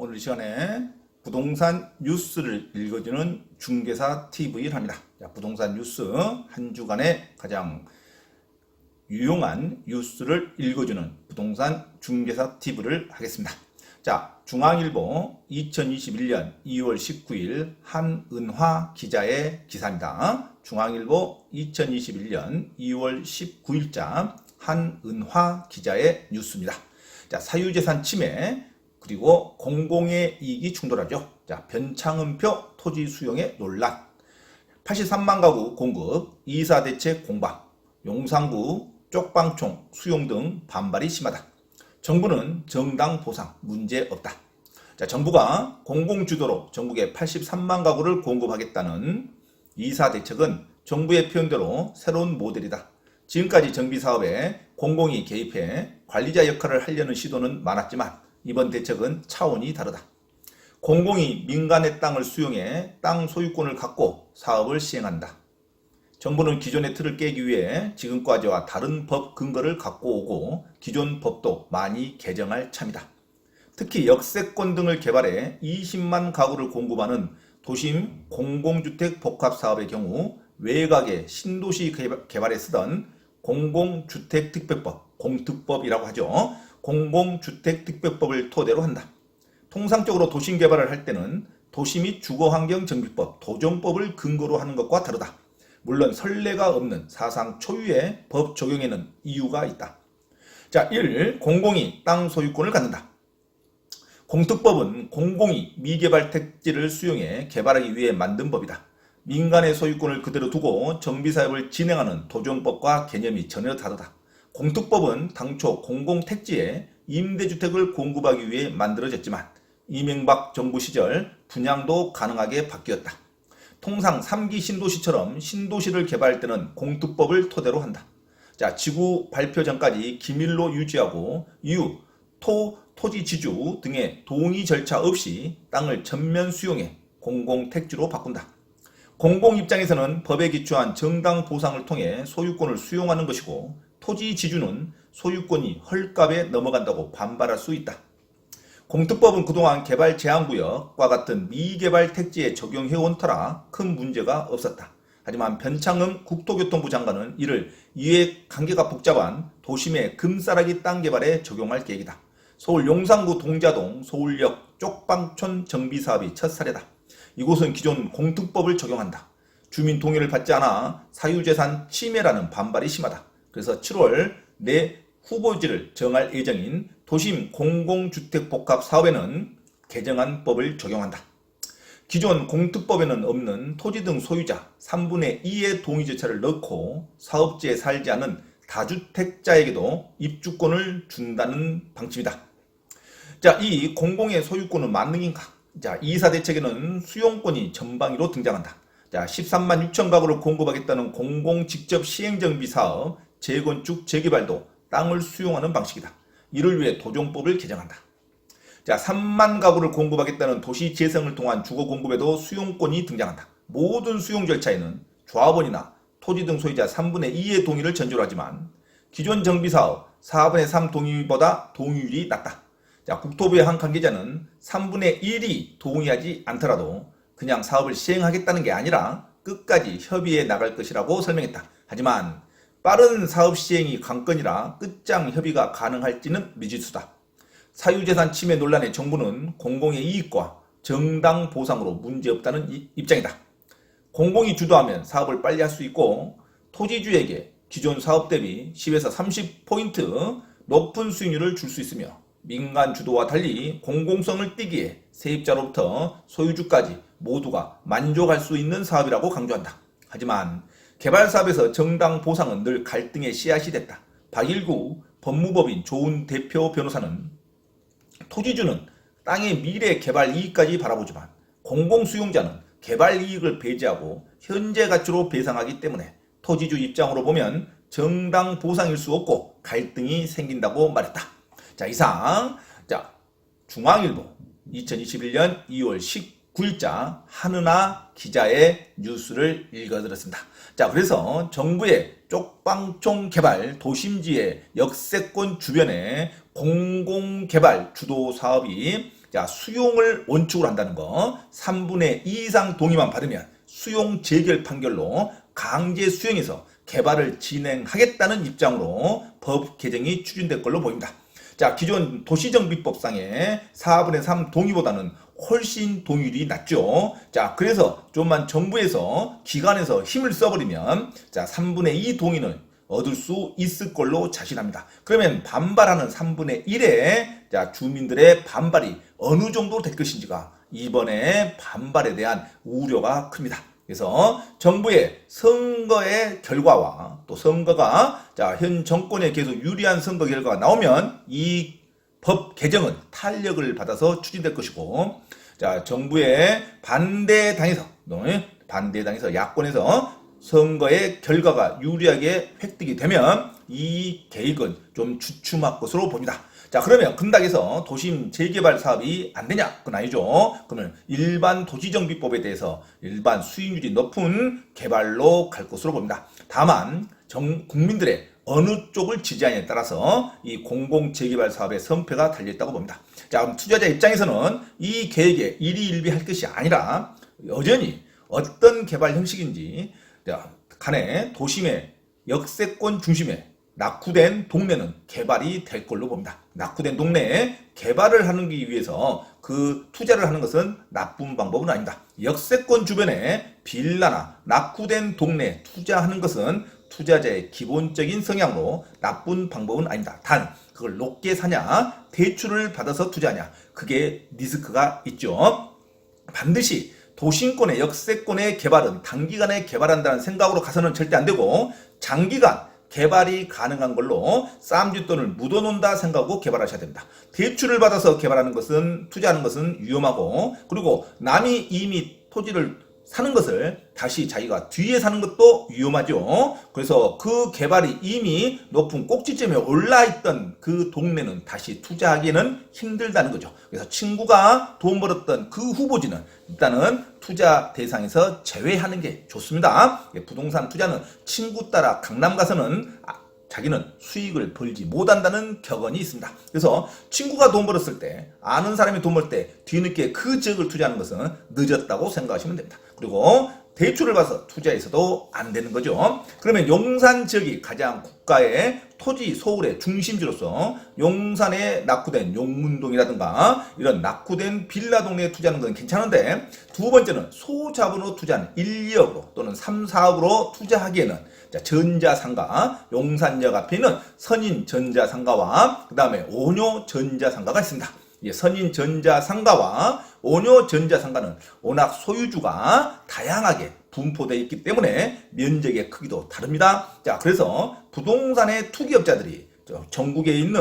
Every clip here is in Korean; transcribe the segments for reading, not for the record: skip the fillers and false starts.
오늘 이 시간에 부동산 뉴스를 읽어주는 중개사 TV를 합니다. 자, 부동산 뉴스 한 주간의 가장 유용한 뉴스를 읽어주는 부동산 중개사 TV를 하겠습니다. 자, 중앙일보 2021년 2월 19일 한은화 기자의 기사입니다. 중앙일보 2021년 2월 19일자 한은화 기자의 뉴스입니다. 자, 사유재산 침해 그리고 공공의 이익이 충돌하죠. 자, 변창흠표 토지 수용의 논란, 83만 가구 공급, 이사 대책 공방, 용산구 쪽방총 수용 등 반발이 심하다. 정부는 정당 보상 문제 없다. 자, 정부가 공공주도로 전국에 83만 가구를 공급하겠다는 이사 대책은 정부의 표현대로 새로운 모델이다. 지금까지 정비사업에 공공이 개입해 관리자 역할을 하려는 시도는 많았지만 이번 대책은 차원이 다르다. 공공이 민간의 땅을 수용해 땅 소유권을 갖고 사업을 시행한다. 정부는 기존의 틀을 깨기 위해 지금까지와 다른 법 근거를 갖고 오고 기존 법도 많이 개정할 참이다. 특히 역세권 등을 개발해 20만 가구를 공급하는 도심 공공주택 복합사업의 경우 외곽의 신도시 개발에 쓰던 공공주택특별법, 공특법이라고 하죠. 공공주택특별법을 토대로 한다. 통상적으로 도심 개발을 할 때는 도시 및 주거환경정비법, 도정법을 근거로 하는 것과 다르다. 물론 선례가 없는 사상 초유의 법 적용에는 이유가 있다. 자, 1. 공공이 땅 소유권을 갖는다. 공특법은 공공이 미개발 택지를 수용해 개발하기 위해 만든 법이다. 민간의 소유권을 그대로 두고 정비사업을 진행하는 도정법과 개념이 전혀 다르다. 공특법은 당초 공공택지에 임대주택을 공급하기 위해 만들어졌지만 이명박 정부 시절 분양도 가능하게 바뀌었다. 통상 3기 신도시처럼 신도시를 개발할 때는 공특법을 토대로 한다. 자, 지구 발표 전까지 기밀로 유지하고 이후 토지 지주 등의 동의 절차 없이 땅을 전면 수용해 공공택지로 바꾼다. 공공 입장에서는 법에 기초한 정당 보상을 통해 소유권을 수용하는 것이고 토지 지주는 소유권이 헐값에 넘어간다고 반발할 수 있다. 공특법은 그동안 개발 제한구역과 같은 미개발 택지에 적용해온 터라 큰 문제가 없었다. 하지만 변창흠 국토교통부 장관은 이를 이해관계가 복잡한 도심의 금싸라기 땅 개발에 적용할 계획이다. 서울 용산구 동자동 서울역 쪽방촌 정비사업이 첫 사례다. 이곳은 기존 공특법을 적용한다. 주민 동의를 받지 않아 사유재산 침해라는 반발이 심하다. 그래서 7월 내 후보지를 정할 예정인 도심 공공주택복합사업에는 개정안 법을 적용한다. 기존 공특법에는 없는 토지 등 소유자 3분의 2의 동의 절차를 넣고 사업지에 살지 않은 다주택자에게도 입주권을 준다는 방침이다. 자, 이 공공의 소유권은 만능인가? 자, 이사 대책에는 수용권이 전방위로 등장한다. 자, 13만 6천 가구를 공급하겠다는 공공 직접 시행정비 사업, 재건축, 재개발도 땅을 수용하는 방식이다. 이를 위해 도정법을 개정한다. 자, 3만 가구를 공급하겠다는 도시 재생을 통한 주거 공급에도 수용권이 등장한다. 모든 수용 절차에는 조합원이나 토지 등 소유자 3분의 2의 동의를 전제로 하지만 기존 정비사업 4분의 3 동의보다 동의율이 낮다. 자, 국토부의 한 관계자는 3분의 1이 동의하지 않더라도 그냥 사업을 시행하겠다는 게 아니라 끝까지 협의해 나갈 것이라고 설명했다. 하지만 빠른 사업 시행이 관건이라 끝장 협의가 가능할지는 미지수다. 사유재산 침해 논란의 정부는 공공의 이익과 정당 보상으로 문제없다는 입장이다. 공공이 주도하면 사업을 빨리 할 수 있고 토지주에게 기존 사업 대비 10에서 30포인트 높은 수익률을 줄 수 있으며 민간 주도와 달리 공공성을 띠기에 세입자로부터 소유주까지 모두가 만족할 수 있는 사업이라고 강조한다. 하지만 개발 사업에서 정당 보상은 늘 갈등의 씨앗이 됐다. 박일구 법무법인 조은 대표 변호사는 토지주는 땅의 미래 개발 이익까지 바라보지만 공공수용자는 개발 이익을 배제하고 현재 가치로 배상하기 때문에 토지주 입장으로 보면 정당 보상일 수 없고 갈등이 생긴다고 말했다. 자, 이상 중앙일보 2021년 2월 19일자 한은화 기자의 뉴스를 읽어드렸습니다. 자, 그래서 정부의 쪽방총 개발 도심지의 역세권 주변에 공공개발 주도 사업이 자, 수용을 원칙으로 한다는 거. 3분의 2 이상 동의만 받으면 수용 재결 판결로 강제 수용해서 개발을 진행하겠다는 입장으로 법 개정이 추진될 걸로 보입니다. 자, 기존 도시정비법상의 4분의 3 동의보다는 훨씬 동의율이 낮죠. 자, 그래서 좀만 정부에서 기관에서 힘을 써버리면 자, 3분의 2 동의는 얻을 수 있을 걸로 자신합니다. 그러면 반발하는 3분의 1의 자, 주민들의 반발이 어느 정도 될 것인지가 이번에 반발에 대한 우려가 큽니다. 그래서 정부의 선거의 결과와 또 선거가 자, 현 정권에 계속 유리한 선거 결과가 나오면 이 법 개정은 탄력을 받아서 추진될 것이고, 자, 정부의 반대당에서 야권에서 선거의 결과가 유리하게 획득이 되면 이 계획은 좀 주춤할 것으로 봅니다. 자, 그러면 근닥에서 도심 재개발 사업이 안 되냐? 그건 아니죠. 그러면 일반 도시정비법에 대해서 일반 수익률이 높은 개발로 갈 것으로 봅니다. 다만 국민들의 어느 쪽을 지지하냐에 따라서 이 공공재개발 사업의 성패가 달려있다고 봅니다. 자, 그럼 투자자 입장에서는 이 계획에 일희일비할 것이 아니라 여전히 어떤 개발 형식인지 간에 도심의 역세권 중심의 낙후된 동네는 개발이 될 걸로 봅니다. 낙후된 동네에 개발을 하기 위해서 그 투자를 하는 것은 나쁜 방법은 아닙니다. 역세권 주변에 빌라나 낙후된 동네에 투자하는 것은 투자자의 기본적인 성향으로 나쁜 방법은 아닙니다. 단 그걸 높게 사냐, 대출을 받아서 투자하냐, 그게 리스크가 있죠. 반드시 도심권의 역세권의 개발은 단기간에 개발한다는 생각으로 가서는 절대 안 되고 장기간 개발이 가능한 걸로 쌈짓돈을 묻어놓는다 생각하고 개발하셔야 됩니다. 대출을 받아서 개발하는 것은, 투자하는 것은 위험하고, 그리고 남이 이미 토지를 사는 것을 다시 자기가 뒤에 사는 것도 위험하죠. 그래서 그 개발이 이미 높은 꼭지점에 올라있던 그 동네는 다시 투자하기에는 힘들다는 거죠. 그래서 친구가 돈 벌었던 그 후보지는 일단은 투자 대상에서 제외하는 게 좋습니다. 부동산 투자는 친구 따라 강남 가서는 자기는 수익을 벌지 못한다는 격언이 있습니다. 그래서 친구가 돈 벌었을 때, 아는 사람이 돈 벌 때 뒤늦게 그 지역을 투자하는 것은 늦었다고 생각하시면 됩니다. 그리고 대출을 받아서 투자해서도 안 되는 거죠. 그러면 용산 지역이 가장 국가의 토지 소울의 중심지로서 용산에 낙후된 용문동이라든가 이런 낙후된 빌라 동네에 투자하는 건 괜찮은데, 두 번째는 소자본으로 투자하는 1, 2억으로 또는 3, 4억으로 투자하기에는 전자상가, 용산역 앞에 있는 선인전자상가와 그 다음에 온효전자상가가 있습니다. 선인전자상가와 온효전자상가는 워낙 소유주가 다양하게 분포되어 있기 때문에 면적의 크기도 다릅니다. 자, 그래서 부동산의 투기업자들이 전국에 있는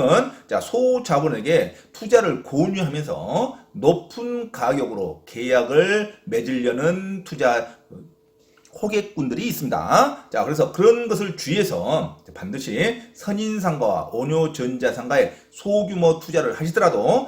소자본에게 투자를 권유하면서 높은 가격으로 계약을 맺으려는 투자 호객꾼들이 있습니다. 자, 그래서 그런 것을 주의해서 반드시 선인상가와 온효전자상가에 소규모 투자를 하시더라도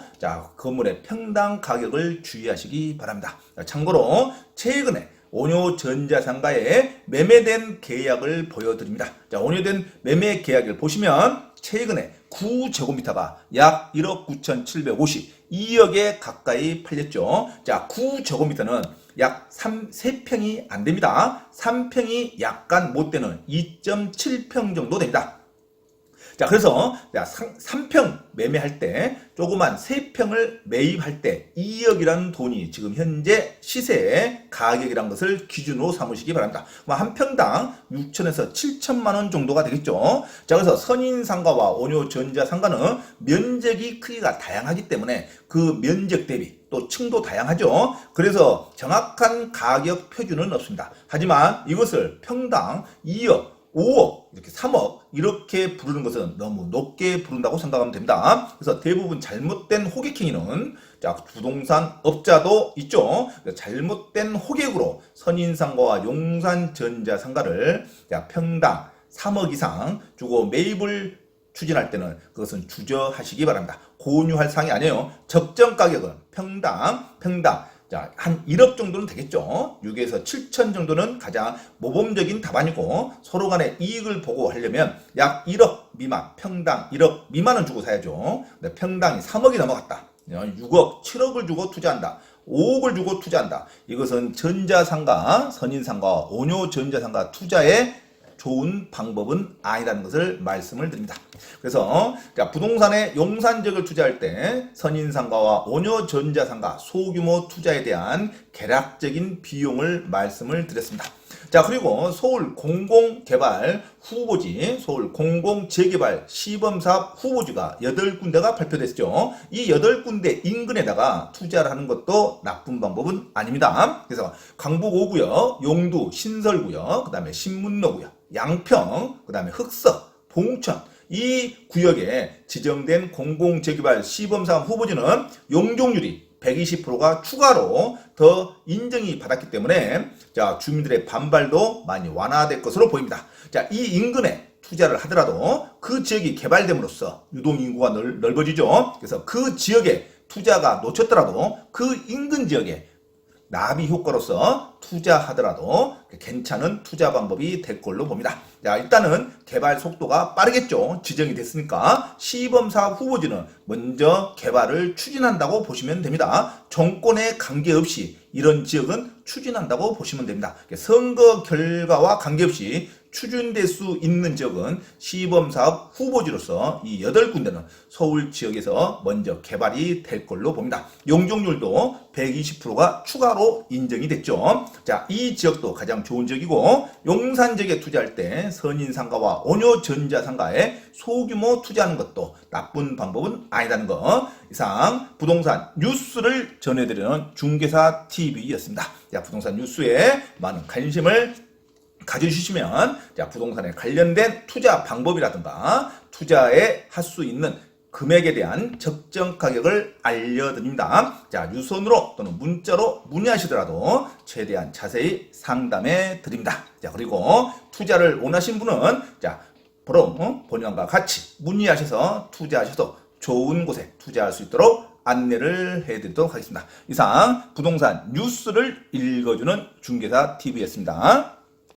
건물의 평당 가격을 주의하시기 바랍니다. 참고로 최근에 온효전자상가에 매매된 계약을 보여드립니다. 온효된 매매 계약을 보시면 최근에 9제곱미터가 약 1억 9,750, 2억에 가까이 팔렸죠. 9제곱미터는 약 3평이 안 됩니다. 3평이 약간 못 되는 2.7평 정도 됩니다. 자, 그래서 3평 매매할 때, 조그만 3평을 매입할 때 2억이라는 돈이 지금 현재 시세의 가격이라는 것을 기준으로 삼으시기 바랍니다. 한 평당 6천에서 7천만 원 정도가 되겠죠. 자, 그래서 선인상가와 온효전자상가는 면적이 크기가 다양하기 때문에 그 면적 대비 또 층도 다양하죠. 그래서 정확한 가격 표준은 없습니다. 하지만 이것을 평당 2억, 5억, 이렇게 3억 이렇게 부르는 것은 너무 높게 부른다고 생각하면 됩니다. 그래서 대부분 잘못된 호객 행위는 부동산 업자도 있죠. 잘못된 호객으로 선인상가와 용산전자상가를 평당 3억 이상 주고 매입을 추진할 때는 그것은 주저하시기 바랍니다. 권유할 사항이 아니에요. 적정 가격은 평당 한 1억 정도는 되겠죠. 6에서 7천 정도는 가장 모범적인 답안이고, 서로 간의 이익을 보고 하려면 약 1억 미만, 평당 1억 미만은 주고 사야죠. 근데 평당이 3억이 넘어갔다. 6억, 7억을 주고 투자한다. 5억을 주고 투자한다. 이것은 전자상가, 선인상가, 오뇨전자상가 투자의 좋은 방법은 아니라는 것을 말씀을 드립니다. 그래서 부동산에 용산 지역을 투자할 때 선인상가와 오뇨전자상가 소규모 투자에 대한 개략적인 비용을 말씀을 드렸습니다. 자, 그리고 서울 공공개발 후보지, 서울 공공재개발 시범사업 후보지가 8군데가 발표됐죠. 이 8군데 인근에다가 투자를 하는 것도 나쁜 방법은 아닙니다. 그래서 강북 5구역, 용두, 신설구역, 그 다음에 신문로구역, 양평, 그 다음에 흑석, 봉천, 이 구역에 지정된 공공재개발 시범사업 후보지는 용적률이 120%가 추가로 더 인정이 받았기 때문에 자, 주민들의 반발도 많이 완화될 것으로 보입니다. 자, 이 인근에 투자를 하더라도 그 지역이 개발됨으로써 유동인구가 넓어지죠. 그래서 그 지역에 투자가 놓쳤더라도 그 인근 지역에 나비 효과로서 투자하더라도 괜찮은 투자 방법이 될 걸로 봅니다. 자, 일단은 개발 속도가 빠르겠죠. 지정이 됐으니까 시범사업 후보지는 먼저 개발을 추진한다고 보시면 됩니다. 정권에 관계없이 이런 지역은 추진한다고 보시면 됩니다. 선거 결과와 관계없이 추진될 수 있는 지역은 시범사업 후보지로서 이 8군데는 서울 지역에서 먼저 개발이 될 걸로 봅니다. 용적률도 120%가 추가로 인정이 됐죠. 자, 이 지역도 가장 좋은 지역이고 용산 지역에 투자할 때 선인상가와 오뇨전자상가에 소규모 투자하는 것도 나쁜 방법은 아니라는 거. 이상 부동산 뉴스를 전해드리는 중개사 TV였습니다. 자, 부동산 뉴스에 많은 관심을 가져주시면 자, 부동산에 관련된 투자 방법이라든가 투자에 할 수 있는 금액에 대한 적정 가격을 알려드립니다. 자, 유선으로 또는 문자로 문의하시더라도 최대한 자세히 상담해 드립니다. 자, 그리고 투자를 원하신 분은 자, 바로 본인과 같이 문의하셔서 투자하셔도 좋은 곳에 투자할 수 있도록 안내를 해드리도록 하겠습니다. 이상 부동산 뉴스를 읽어주는 중개사 TV였습니다.